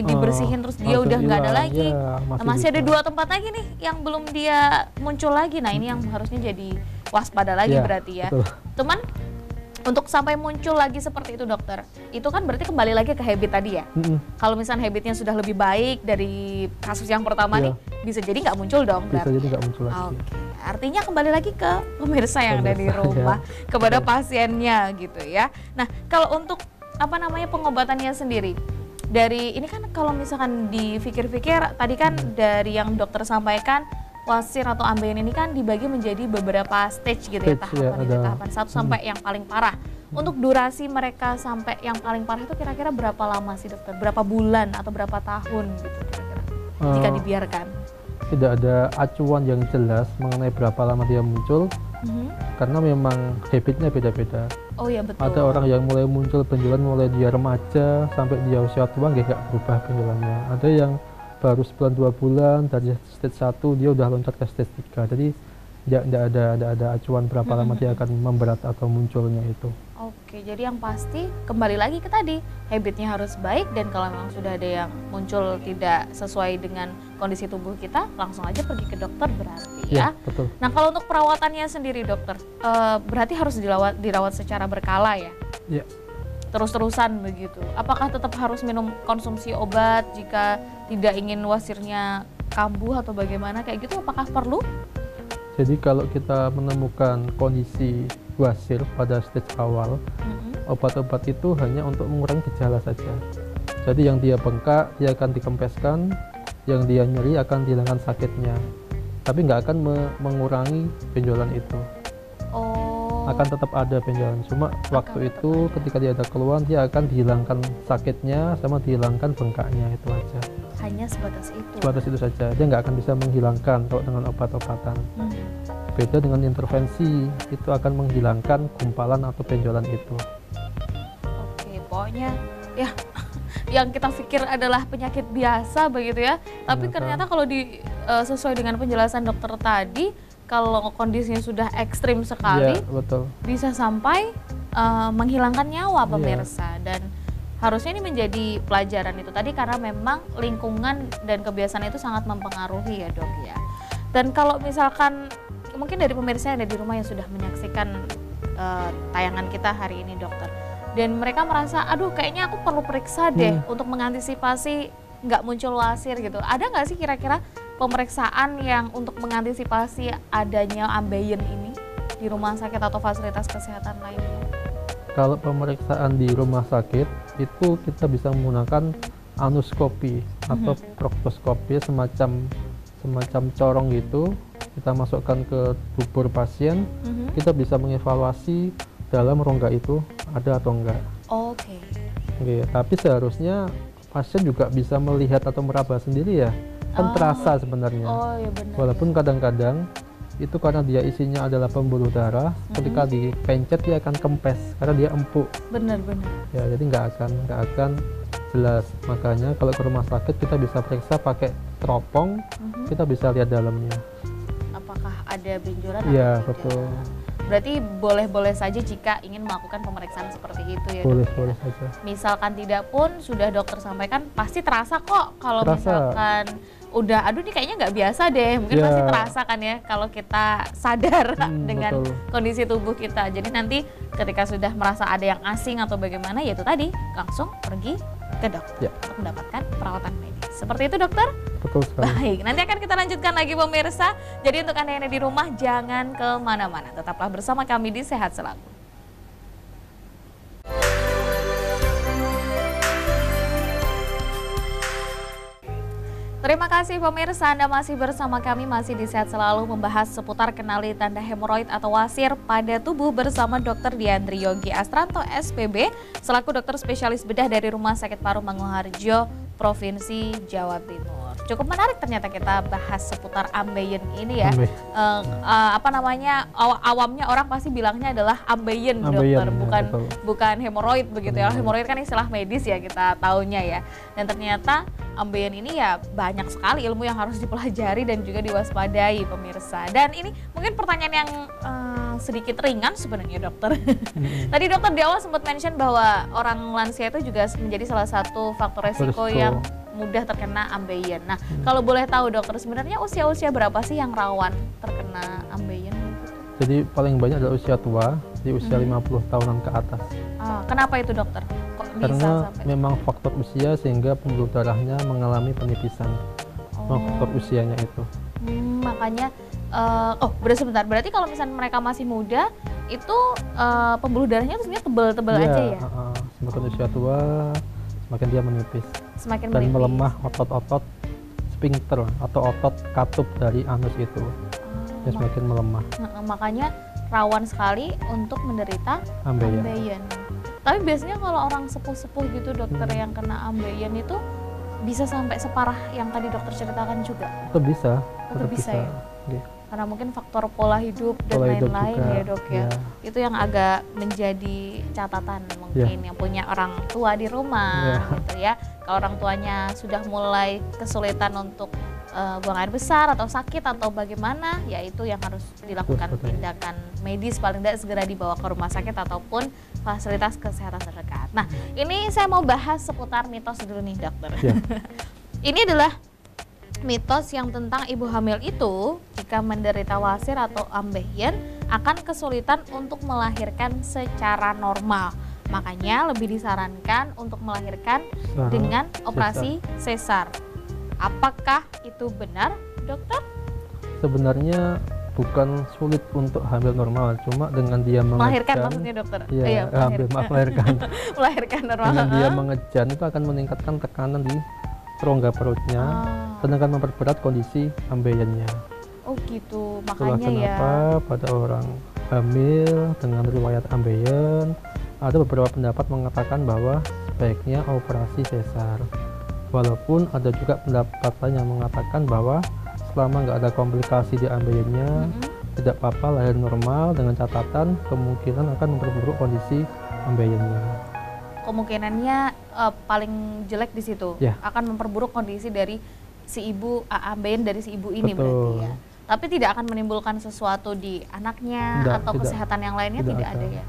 dibersihin terus dia udah nggak ada lagi. Ya, masih ada 2 tempat lagi nih yang belum dia muncul lagi. Nah ini yang harusnya jadi waspada lagi berarti ya. Betul. Teman, untuk sampai muncul lagi seperti itu dokter, itu kan berarti kembali lagi ke habit tadi ya. Kalau misalnya habitnya sudah lebih baik dari kasus yang pertama nih, bisa jadi nggak muncul dong. Bisa jadi nggak muncul lagi. Oke, artinya kembali lagi ke pemirsa yang ada di rumah, kepada pasiennya gitu ya. Nah kalau untuk pengobatannya sendiri, dari ini kan kalau misalkan dipikir-pikir tadi kan dari yang dokter sampaikan, wasir atau ambeien ini kan dibagi menjadi beberapa stage gitu ya, tahapan 1 sampai yang paling parah. Untuk durasi mereka sampai yang paling parah itu kira-kira berapa lama sih dokter? Berapa bulan atau berapa tahun gitu kira-kira jika dibiarkan? Tidak ada acuan yang jelas mengenai berapa lama dia muncul, karena memang habitnya beda-beda. Oh ya betul. Ada orang yang mulai muncul benjolan mulai dia remaja sampai dia usia tua nggak berubah benjolannya. Ada yang baru sebulan 2 bulan dari stage 1 dia udah loncat ke stage 3. Jadi tidak ada acuan berapa lama dia akan memberat atau munculnya itu. Oke, jadi yang pasti kembali lagi ke tadi, habitnya harus baik, dan kalau memang sudah ada yang muncul tidak sesuai dengan kondisi tubuh kita, langsung aja pergi ke dokter berarti ya. Betul. Nah kalau untuk perawatannya sendiri dokter, berarti harus dirawat secara berkala ya? Iya. Terus-terusan begitu. Apakah tetap harus minum konsumsi obat jika tidak ingin wasirnya kambuh atau bagaimana kayak gitu? Apakah perlu? Jadi kalau kita menemukan kondisi wasir pada stage awal, obat-obat itu hanya untuk mengurangi gejala saja. Jadi yang dia bengkak dia akan dikempeskan, yang dia nyeri akan dihilangkan sakitnya, tapi nggak akan mengurangi benjolan itu. Akan tetap ada benjolan, cuma waktu itu ketika dia ada keluhan dia akan dihilangkan sakitnya sama dihilangkan bengkaknya, itu aja. Hanya sebatas itu? Sebatas itu saja, dia nggak akan bisa menghilangkan kalau dengan obat-obatan. Beda dengan intervensi, itu akan menghilangkan gumpalan atau benjolan itu. Oke, pokoknya ya yang kita pikir adalah penyakit biasa begitu ya, tapi ternyata kalau sesuai dengan penjelasan dokter tadi, kalau kondisinya sudah ekstrim sekali, bisa sampai menghilangkan nyawa pemirsa. Dan harusnya ini menjadi pelajaran itu tadi, karena memang lingkungan dan kebiasaan itu sangat mempengaruhi ya dok ya. Dan kalau misalkan mungkin dari pemirsa yang ada di rumah yang sudah menyaksikan tayangan kita hari ini dokter, dan mereka merasa aduh kayaknya aku perlu periksa deh untuk mengantisipasi nggak muncul wasir gitu, ada nggak sih kira-kira pemeriksaan yang untuk mengantisipasi adanya ambeien ini di rumah sakit atau fasilitas kesehatan lainnya? Kalau pemeriksaan di rumah sakit itu kita bisa menggunakan anuskopi atau proktoskopi, semacam corong gitu. Kita masukkan ke dubur pasien, kita bisa mengevaluasi dalam rongga itu ada atau enggak. Oke, tapi seharusnya pasien juga bisa melihat atau meraba sendiri ya. Kan terasa sebenarnya. Ya benar, walaupun kadang-kadang itu karena dia isinya adalah pembuluh darah, ketika dipencet dia akan kempes karena dia empuk. Benar-benar. Ya, jadi nggak akan jelas. Makanya kalau ke rumah sakit kita bisa periksa pakai teropong, kita bisa lihat dalamnya. Apakah ada benjolan? Iya, betul. Berarti boleh-boleh saja jika ingin melakukan pemeriksaan seperti itu ya boleh, dok? Boleh saja. Misalkan tidak pun sudah dokter sampaikan, pasti terasa kok kalau misalkan udah aduh ini kayaknya nggak biasa deh, mungkin pasti terasa kan ya kalau kita sadar dengan kondisi tubuh kita. Jadi nanti ketika sudah merasa ada yang asing atau bagaimana, ya itu tadi langsung pergi ke dokter untuk mendapatkan perawatan medis. Seperti itu dokter? Betul sekali. Baik, nanti akan kita lanjutkan lagi pemirsa. Jadi untuk Anda yang ada di rumah jangan kemana-mana, tetaplah bersama kami di Sehat Selalu. Terima kasih pemirsa, Anda masih bersama kami, masih di Sehat Selalu, membahas seputar kenali tanda hemoroid atau wasir pada tubuh bersama Dr. Diandri Yogi Astranto SPB selaku dokter spesialis bedah dari Rumah Sakit Paru Mangunharjo, Provinsi Jawa Timur. Cukup menarik ternyata kita bahas seputar ambeien ini ya. Awamnya orang pasti bilangnya adalah ambeien dokter, bukan hemoroid begitu ya. Hemoroid kan istilah medis ya kita taunya ya. Dan ternyata ambeien ini ya banyak sekali ilmu yang harus dipelajari dan juga diwaspadai pemirsa. Dan ini mungkin pertanyaan yang sedikit ringan sebenarnya dokter. Tadi dokter di awal sempat mention bahwa orang lansia itu juga menjadi salah satu faktor resiko yang mudah terkena ambeien. Nah, kalau boleh tahu dokter, sebenarnya usia-usia berapa sih yang rawan terkena ambeien? Jadi paling banyak adalah usia tua, di usia 50 tahunan ke atas. Kenapa itu dokter? Kok bisa Karena sampai? memang faktor usia sehingga pembuluh darahnya mengalami penipisan. Faktor usianya itu. Makanya, sebentar. Berarti kalau misalnya mereka masih muda, itu pembuluh darahnya itu sebenarnya tebal-tebal aja ya? Semakin usia tua, semakin dia menipis. Semakin Dan menipis. melemah otot-otot sphincter atau otot katup dari anus itu. Dia semakin melemah. Makanya rawan sekali untuk menderita ambeien. Tapi biasanya kalau orang sepuh-sepuh gitu dokter yang kena ambeien itu bisa sampai separah yang tadi dokter ceritakan juga? Tetap bisa. Tetap bisa ya? Okay. Karena mungkin faktor pola hidup dan lain-lain ya dok ya. Itu yang agak menjadi catatan mungkin yang punya orang tua di rumah gitu ya. Kalau orang tuanya sudah mulai kesulitan untuk buang air besar atau sakit atau bagaimana, ya itu yang harus dilakukan tindakan medis, paling tidak segera dibawa ke rumah sakit ataupun fasilitas kesehatan terdekat. Nah, ini saya mau bahas seputar mitos dulu nih dokter. Ini adalah mitos yang tentang ibu hamil itu jika menderita wasir atau ambeien akan kesulitan untuk melahirkan secara normal. Makanya lebih disarankan untuk melahirkan dengan operasi sesar. Apakah itu benar, dokter? Sebenarnya bukan sulit untuk hamil normal, cuma dengan dia melahirkan maksudnya dokter? Iya, melahirkan. Melahirkan normal. Dengan dia mengejan itu akan meningkatkan tekanan di rongga perutnya, dan akan memperberat kondisi ambeiennya. Oh gitu, Itulah makanya kenapa pada orang hamil dengan riwayat ambeien ada beberapa pendapat mengatakan bahwa sebaiknya operasi sesar. Walaupun ada juga pendapat lain yang mengatakan bahwa selama nggak ada komplikasi di ambeiennya, tidak apa-apa lahir normal dengan catatan kemungkinan akan memperburuk kondisi ambeiennya. Kemungkinannya paling jelek di situ, akan memperburuk kondisi dari si ibu, ambeien dari si ibu ini. Betul. Berarti ya. Tapi tidak akan menimbulkan sesuatu di anaknya atau kesehatan yang lainnya tidak ada ya.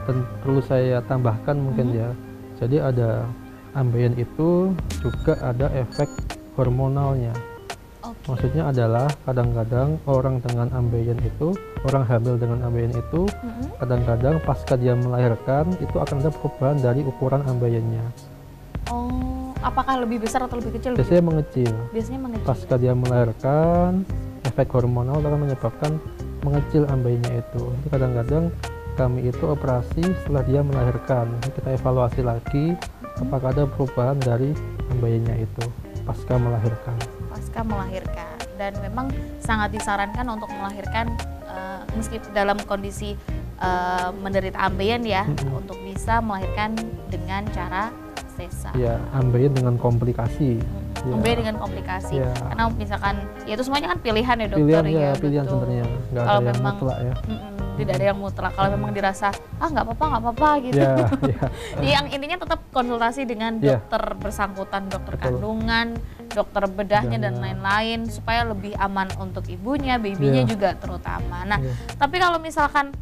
Dan perlu saya tambahkan mungkin ya, jadi ada ambeien itu juga ada efek hormonalnya. Maksudnya adalah kadang-kadang orang dengan ambeien itu, orang hamil dengan ambeien itu, kadang-kadang pasca dia melahirkan itu akan ada perubahan dari ukuran ambeiennya. Oh, apakah lebih besar atau lebih kecil? Biasanya mengecil. Biasanya mengecil. Pasca dia melahirkan, efek hormonal akan menyebabkan mengecil ambeiennya itu. Jadi kadang-kadang kami itu operasi setelah dia melahirkan. Kita evaluasi lagi apakah ada perubahan dari ambeiennya itu pasca melahirkan. Pasca melahirkan, dan memang sangat disarankan untuk melahirkan meski dalam kondisi menderita ambeien ya, untuk bisa melahirkan dengan cara sesar. Ya, ambeien dengan komplikasi. Ambeien dengan komplikasi. Karena misalkan ya itu semuanya kan pilihan ya dokter. Pilihan sebenarnya. Nggak kalau ada yang memang mutlak ya. Tidak ada yang mutlak. Kalau memang dirasa nggak apa-apa gitu. Yang intinya tetap konsultasi dengan dokter bersangkutan, dokter kandungan, dokter bedahnya dan lain-lain supaya lebih aman untuk ibunya, babynya juga terutama. Nah, tapi kalau misalkan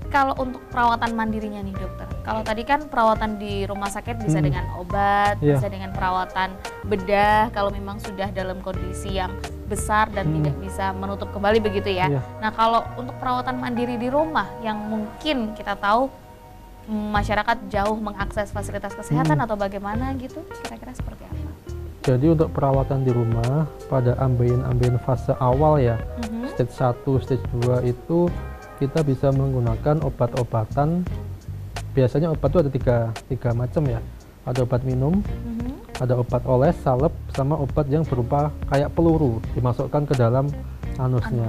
kalau untuk perawatan mandirinya nih dokter, kalau tadi kan perawatan di rumah sakit bisa dengan obat, bisa dengan perawatan bedah kalau memang sudah dalam kondisi yang besar dan tidak bisa menutup kembali begitu ya. Nah, kalau untuk perawatan mandiri di rumah yang mungkin kita tahu masyarakat jauh mengakses fasilitas kesehatan atau bagaimana gitu, kira-kira seperti apa? Jadi untuk perawatan di rumah pada ambeien fase awal ya, stage 1, stage 2 itu kita bisa menggunakan obat-obatan. Biasanya obat itu ada tiga macam ya. Ada obat minum, ada obat oles, salep, sama obat yang berupa kayak peluru dimasukkan ke dalam anusnya.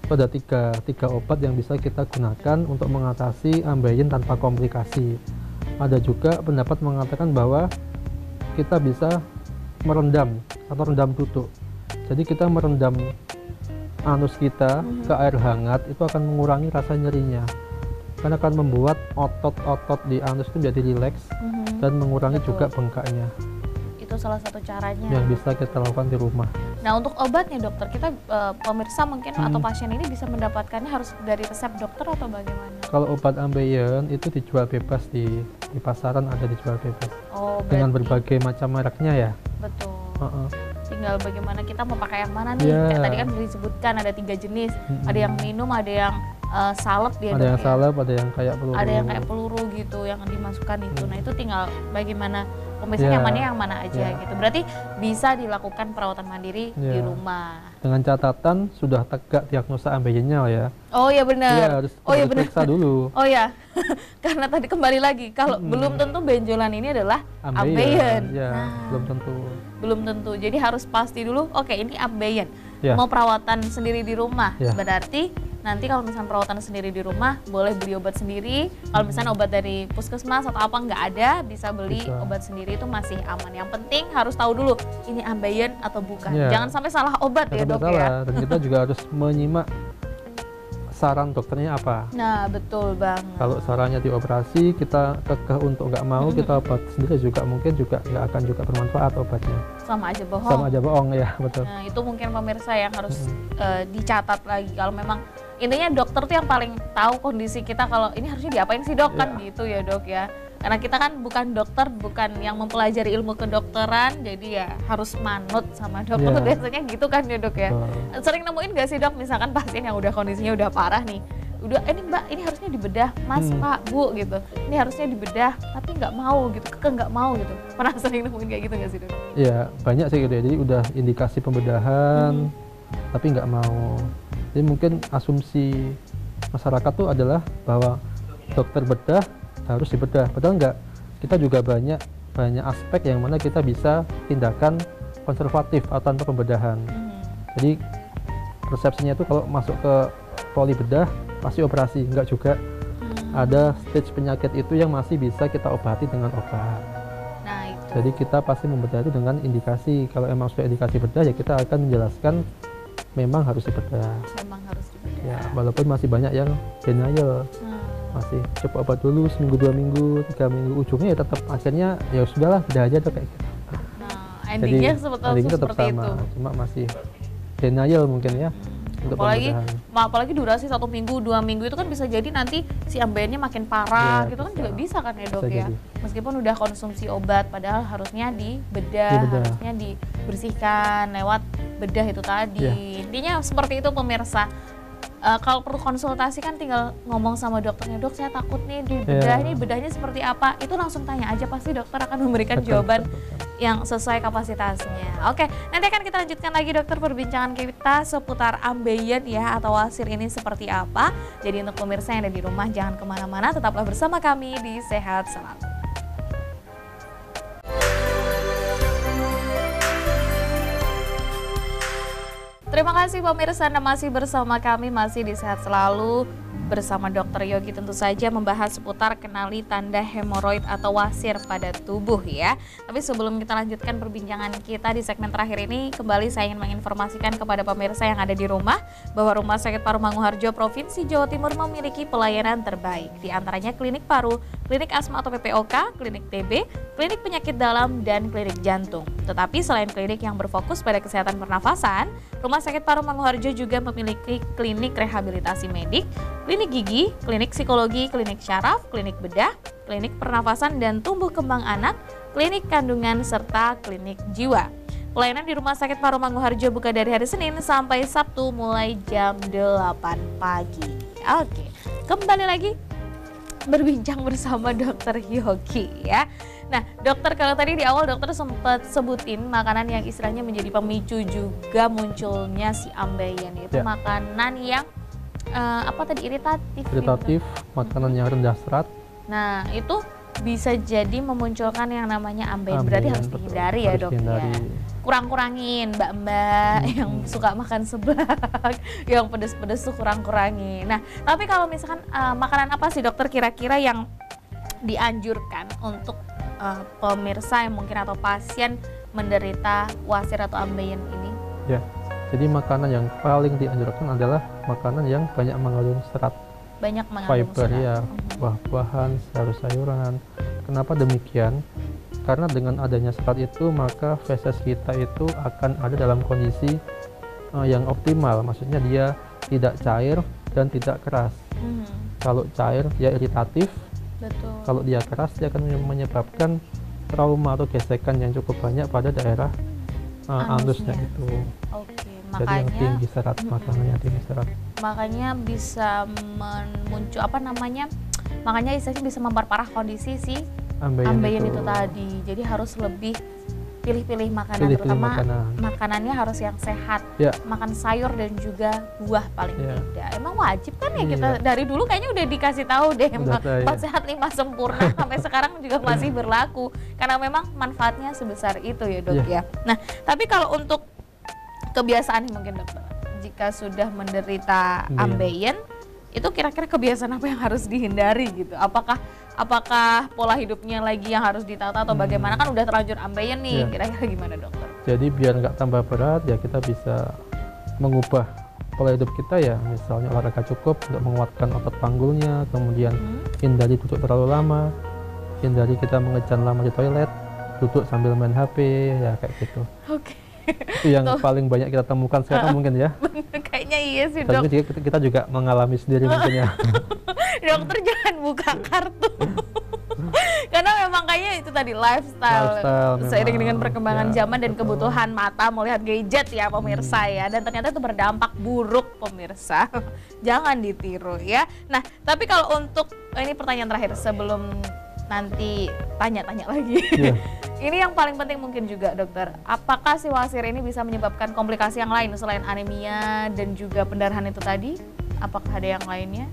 Itu ada tiga obat yang bisa kita gunakan untuk mengatasi ambeien tanpa komplikasi. Ada juga pendapat mengatakan bahwa kita bisa merendam atau rendam tutuk. Jadi kita merendam anus kita ke air hangat, itu akan mengurangi rasa nyerinya, karena akan membuat otot-otot di anus itu menjadi rileks dan mengurangi juga bengkaknya. Itu itu salah satu caranya yang bisa kita lakukan di rumah. Nah, untuk obatnya dokter, kita pemirsa mungkin atau pasien ini bisa mendapatkannya harus dari resep dokter atau bagaimana? Kalau obat ambeien itu dijual bebas di pasaran, ada dijual bebas. Oh, dengan berarti berbagai macam mereknya ya. betul. Uh-uh. Tinggal bagaimana kita mau pakai yang mana nih. Yeah. Kayak tadi kan disebutkan ada 3 jenis. Ada yang minum, ada yang salep dia. Ada yang dok, ya. salep, ada yang kayak peluru. Ada yang kayak peluru gitu yang dimasukkan itu. Nah, itu tinggal bagaimana pemirsa Yeah. nyamannya yang mana aja Yeah. gitu. Berarti bisa dilakukan perawatan mandiri di Yeah. rumah. Dengan catatan sudah tegak diagnosa ambeiennya ya. Oh iya benar. Iya, harus diperiksa dulu. Oh ya, karena tadi kembali lagi kalau belum tentu benjolan ini adalah ambeien. Ambeien. Ya, Nah, belum tentu. belum tentu. Jadi harus pasti dulu. Oke, ini ambeien. Ya. Mau perawatan sendiri di rumah. Ya. Berarti nanti kalau misalnya perawatan sendiri di rumah boleh beli obat sendiri. Kalau misalnya obat dari puskesmas atau apa nggak ada, bisa beli Bisa. obat sendiri itu masih aman. Yang penting harus tahu dulu ini ambeien atau bukan. Ya. Jangan sampai salah obat ya Tidak dok ya. salah. Dan kita juga harus menyimak saran dokternya apa. Nah betul banget. Kalau sarannya dioperasi, kita kekeh untuk nggak mau, kita obat sendiri juga mungkin juga nggak akan juga bermanfaat obatnya. Sama aja bohong. Sama aja bohong ya, betul. Nah, itu mungkin pemirsa yang harus dicatat lagi. Kalau memang intinya dokter tuh yang paling tahu kondisi kita, kalau ini harusnya diapain sih dok, kan gitu ya dok ya. Karena kita kan bukan dokter, bukan yang mempelajari ilmu kedokteran, jadi ya harus manut sama dokter tuh biasanya gitu kan ya dok ya. Sering nemuin gak sih dok, misalkan pasien yang udah kondisinya udah parah nih, udah ini mbak ini harusnya dibedah, mas pak bu gitu, ini harusnya dibedah tapi nggak mau gitu, nggak mau gitu. Pernah sering nemuin kayak gitu nggak sih dok? Iya, banyak sih gitu ya. Jadi udah indikasi pembedahan tapi nggak mau. Jadi mungkin asumsi masyarakat tuh adalah bahwa dokter bedah harus dibedah, padahal enggak. Kita juga banyak aspek yang mana kita bisa tindakan konservatif atau tanpa pembedahan. Jadi persepsinya itu kalau masuk ke poli bedah pasti operasi, enggak juga. Ada stage penyakit itu yang masih bisa kita obati dengan obat. Nah itu. Jadi kita pasti membedah itu dengan indikasi. Kalau emang sudah indikasi bedah ya kita akan menjelaskan memang harus dibedah. Memang harus dibedah. Ya, walaupun masih banyak yang denial. Masih coba obat dulu seminggu, 2 minggu, 3 minggu, ujungnya ya tetap akhirnya ya sudahlah bedah aja tuh kayak gitu. Nah, endingnya endingnya tetap seperti sama, itu. cuma masih denial mungkin ya. Untuk Apalagi durasi 1 minggu, 2 minggu itu kan bisa jadi nanti si ambeiennya makin parah gitu kan, juga bisa kan ya dok ya. Meskipun udah konsumsi obat, padahal harusnya dibedah, harusnya dibersihkan lewat bedah itu tadi. Intinya seperti itu pemirsa. Kalau perlu konsultasi kan tinggal ngomong sama dokternya, dok saya takut nih di bedah, ini bedahnya seperti apa, itu langsung tanya aja, pasti dokter akan memberikan jawaban yang sesuai kapasitasnya. Oke, nanti akan kita lanjutkan lagi dokter perbincangan kita seputar ambeien ya atau wasir ini seperti apa. Jadi untuk pemirsa yang ada di rumah jangan kemana-mana, tetaplah bersama kami di Sehat Selalu. Terima kasih pemirsa, Anda masih bersama kami, masih di Sehat Selalu bersama Dr. Yogi, tentu saja membahas seputar kenali tanda hemoroid atau wasir pada tubuh ya. Tapi sebelum kita lanjutkan perbincangan kita di segmen terakhir ini, kembali saya ingin menginformasikan kepada pemirsa yang ada di rumah bahwa Rumah Sakit Paru Manguharjo Provinsi Jawa Timur memiliki pelayanan terbaik, di antaranya klinik paru, klinik asma atau PPOK, klinik TB, klinik penyakit dalam, dan klinik jantung. Tetapi selain klinik yang berfokus pada kesehatan pernafasan, Rumah Sakit Paru Manguharjo juga memiliki klinik rehabilitasi medik, klinik gigi, klinik psikologi, klinik syaraf, klinik bedah, klinik pernafasan dan tumbuh kembang anak, klinik kandungan, serta klinik jiwa. Pelayanan di Rumah Sakit Paru Manguharjo buka dari hari Senin sampai Sabtu mulai jam 8 pagi. Oke, kembali lagi berbincang bersama Dr. Yogi ya. Nah dokter, kalau tadi di awal dokter sempat sebutin makanan yang istilahnya menjadi pemicu juga munculnya si ambeien, itu makanan yang apa tadi, iritatif, makanan yang rendah serat. Nah itu bisa jadi memunculkan yang namanya ambeien, berarti harus dihindari ya dok ya. Kurang-kurangin mbak-mbak yang suka makan seblak, yang pedes-pedes tuh kurang-kurangin. Nah tapi kalau misalkan makanan apa sih dokter kira-kira yang dianjurkan untuk pemirsa yang mungkin atau pasien menderita wasir atau ambeien ini? Ya, jadi makanan yang paling dianjurkan adalah makanan yang banyak mengandung serat, banyak mengandung fiber serat. Ya, buah-buahan, sayur-sayuran. Kenapa demikian? Karena dengan adanya serat itu maka feses kita itu akan ada dalam kondisi yang optimal, maksudnya dia tidak cair dan tidak keras. Kalau cair dia iritatif, Betul. kalau dia keras dia akan menyebabkan trauma atau gesekan yang cukup banyak pada daerah anusnya itu. Oke, Jadi yang makanya tinggi serat, makanannya tinggi serat. makanya bisa muncul makanya istilahnya bisa memperparah kondisi si ambeien itu tadi. Jadi harus lebih pilih-pilih makanan, terutama makanannya harus yang sehat. Makan sayur dan juga buah paling tidak. Emang wajib kan ya kita dari dulu kayaknya udah dikasih tahu deh, 4 sehat 5 sempurna sampai sekarang juga masih berlaku karena memang manfaatnya sebesar itu ya dok ya. Nah tapi kalau untuk kebiasaan mungkin dokter, jika sudah menderita ambeien itu kira-kira kebiasaan apa yang harus dihindari gitu? Apakah pola hidupnya lagi yang harus ditata atau bagaimana, kan udah terlanjur ambeien nih, kira-kira gimana dokter? Jadi biar nggak tambah berat ya kita bisa mengubah pola hidup kita ya, misalnya olahraga cukup untuk menguatkan otot panggulnya, kemudian hindari duduk terlalu lama, hindari kita mengejan lama di toilet, duduk sambil main HP ya kayak gitu. Oke. Itu yang paling banyak kita temukan sekarang mungkin ya. Kayaknya iya sih dok. Tapi kita juga mengalami sendiri mungkin ya. Dokter jangan buka kartu. Karena memang kayaknya itu tadi lifestyle seiring dengan perkembangan zaman dan kebutuhan mata melihat gadget ya pemirsa ya, dan ternyata itu berdampak buruk pemirsa. Jangan ditiru ya. Nah tapi kalau untuk ini pertanyaan terakhir sebelum nanti tanya-tanya lagi. Ini yang paling penting mungkin juga dokter, apakah si wasir ini bisa menyebabkan komplikasi yang lain selain anemia dan juga pendarahan itu tadi? Apakah ada yang lainnya?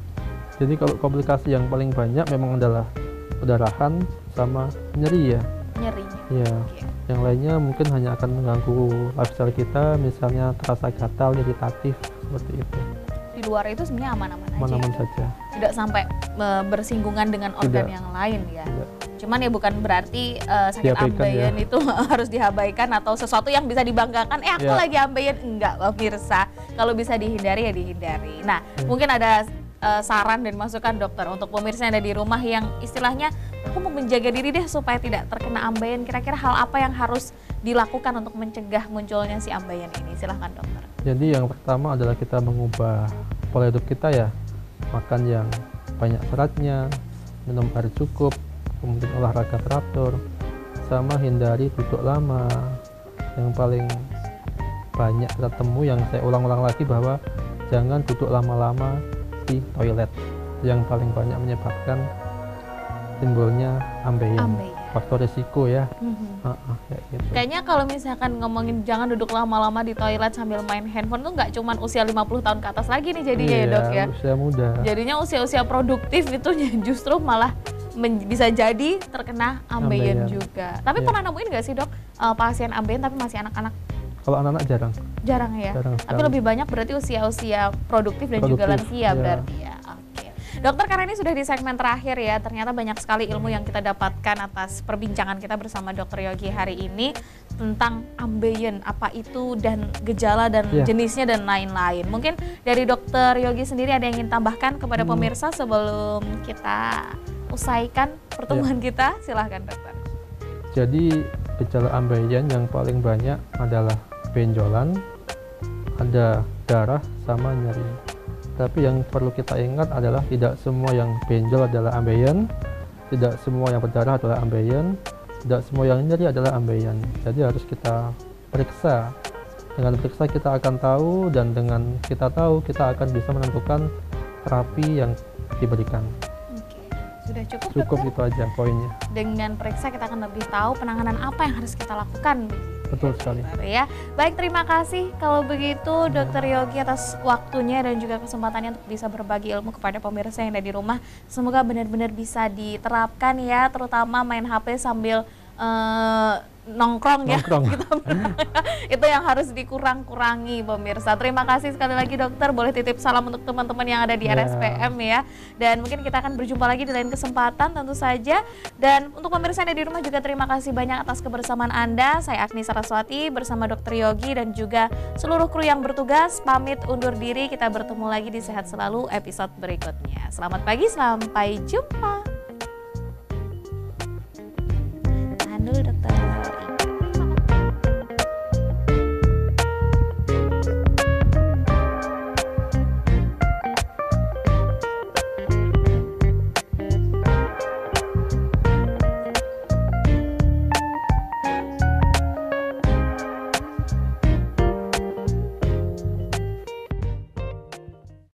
Jadi kalau komplikasi yang paling banyak memang adalah pendarahan sama nyeri ya. Nyerinya. Ya. Yang lainnya mungkin hanya akan mengganggu lifestyle kita, misalnya terasa gatal, iritatif seperti itu. Di luar itu sebenarnya aman-aman aja. Aman-aman saja. Tidak sampai bersinggungan dengan organ yang lain ya. Cuman ya bukan berarti sakit ambeien itu harus diabaikan atau sesuatu yang bisa dibanggakan. Aku lagi ambeien, enggak pemirsa. Kalau bisa dihindari ya dihindari. Nah mungkin ada saran dan masukan dokter untuk pemirsa yang ada di rumah yang istilahnya aku mau menjaga diri deh supaya tidak terkena ambeien. Kira-kira hal apa yang harus dilakukan untuk mencegah munculnya si ambeien ini? Silahkan dokter. Jadi yang pertama adalah kita mengubah pola hidup kita ya, makan yang banyak seratnya, minum air cukup, kemudian olahraga teratur, sama hindari duduk lama. Yang paling banyak kita temui, yang saya ulang-ulang lagi, bahwa jangan duduk lama-lama di toilet, yang paling banyak menyebabkan timbulnya ambeien. Faktor risiko ya. Kayak gitu. Kayaknya kalau misalkan ngomongin jangan duduk lama-lama di toilet sambil main handphone tuh nggak cuma usia 50 tahun ke atas lagi nih jadinya ya dok ya. Usia muda. Jadinya usia-usia produktif itu justru malah bisa jadi terkena ambeien juga. Tapi pernah nemuin nggak sih dok pasien ambeien tapi masih anak-anak? Kalau anak-anak jarang. Jarang ya. Tapi lebih banyak berarti usia-usia produktif dan juga lansia berarti ya. Dokter, karena ini sudah di segmen terakhir ya, ternyata banyak sekali ilmu yang kita dapatkan atas perbincangan kita bersama Dokter Yogi hari ini tentang ambeien, apa itu dan gejala dan jenisnya dan lain-lain. Mungkin dari Dokter Yogi sendiri ada yang ingin tambahkan kepada pemirsa sebelum kita usaikan pertemuan kita? Silahkan dokter. Jadi gejala ambeien yang paling banyak adalah benjolan, ada darah sama nyeri. Tapi yang perlu kita ingat adalah tidak semua yang benjol adalah ambeien, tidak semua yang berdarah adalah ambeien, tidak semua yang nyeri adalah ambeien. Jadi harus kita periksa. Dengan periksa kita akan tahu, dan dengan kita tahu kita akan bisa menentukan terapi yang diberikan. Oke, sudah cukup Cukup dokter? Itu aja poinnya. Dengan periksa kita akan lebih tahu penanganan apa yang harus kita lakukan. Betul sekali. Ya, baik, terima kasih kalau begitu Dokter Yogi atas waktunya dan juga kesempatannya untuk bisa berbagi ilmu kepada pemirsa yang ada di rumah. Semoga benar-benar bisa diterapkan ya, terutama main HP sambil nongkrong ya. Itu yang harus dikurang-kurangi pemirsa. Terima kasih sekali lagi dokter, boleh titip salam untuk teman-teman yang ada di RSPM ya. Dan mungkin kita akan berjumpa lagi di lain kesempatan tentu saja. Dan untuk pemirsa yang ada di rumah juga terima kasih banyak atas kebersamaan Anda. Saya Agni Saraswati bersama Dokter Yogi dan juga seluruh kru yang bertugas pamit undur diri. Kita bertemu lagi di Sehat Selalu episode berikutnya. Selamat pagi, sampai jumpa.